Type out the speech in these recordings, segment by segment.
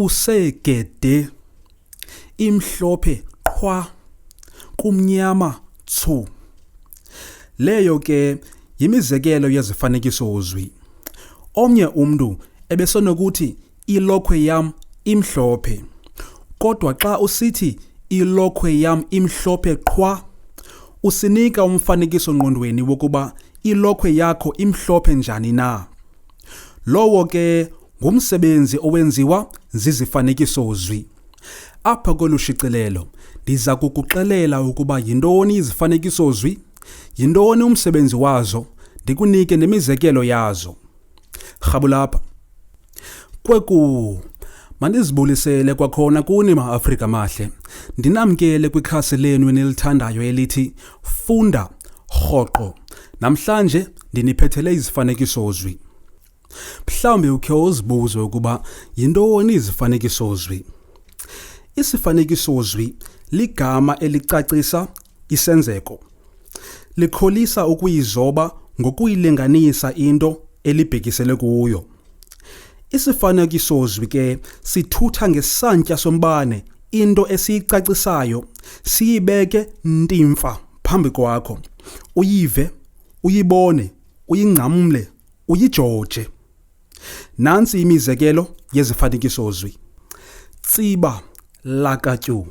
kusegede, imhlophe qhwa, kumnyama tsu. Leyo ke yimizekelo yezifanekisozwi. Omnye umntu ebesenokuthi ilokhwe yam imhlophe, kodwa xa usithi ilokhwe yam imhlophe qhwa, usinika umfanekiso ngqondweni wokuba ilokhwe yakho imhlophe njani na. Lowo ke ngumsebenzi owenziwa zizifanekisozwi. Apha kolu ushicilelo ndiza kukuxelela ukuba yintoni izifanekisozwi, yintoni umsebenzi wazo, ndikunike nemizekelo yazo. Rhabulapha. Kweku, mandizibulisele kwakhona kuni ma-Afrika amahle. Ndinamkele kwikhasi lenu enilithandayo elithi Funda Rhoqo. Namhlanje ndiniphathele izifanekisozwi. Mhlawumbi ukhe uzibuze ukuba yintoni izifanekisozwi. Isifanekisozwi ligama elicacisa isenzeko. Likholisa ukuyizoba ngokuyilinganisa into elibhekisele kuyo. Isifanekisozwi ke sithutha ngesantya sombane into esiyicacisayo, siyibeke ntimfa phambi kwakho. Uyive, uyibone, uyingcamle, uyijoje. Nansi imizekelo yezifanekisozwi. Tsiba lakatyu.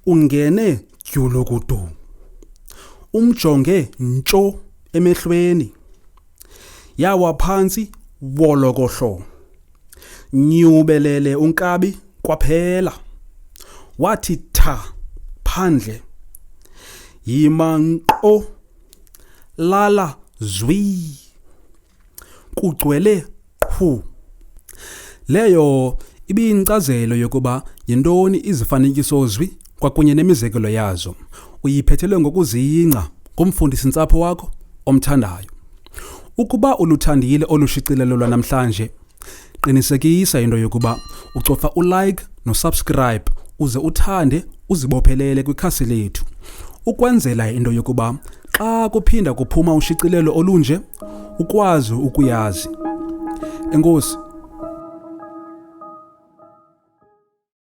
Ungene dyulukudu. Umjonge ntsho emehlweni. Yawa phansi wolokohlo. Nyubelele unkabi kwaphela. Wathi tha phandle. Yima nkqo. Lala zwi. Kugcwele qhu. Leyo ibiyinkcazelo yokuba yintoni izifanekisozwi kwakunye nemizekelo yazo. Uyiphethelwe ngokuzingca ngumfundisi-ntsapho wakho omthandayo. Ukuba uluthandile olu shicilelo lwanamhlanje, qinisekisa into yokuba ucofa ulike nosubscribe uze uthande uzibophelele kwikhasi lethu. Ukwenzela into yokuba xa kuphinda kuphuma ushicilelo olunje, ukwazi ukuyazi. Enkosi.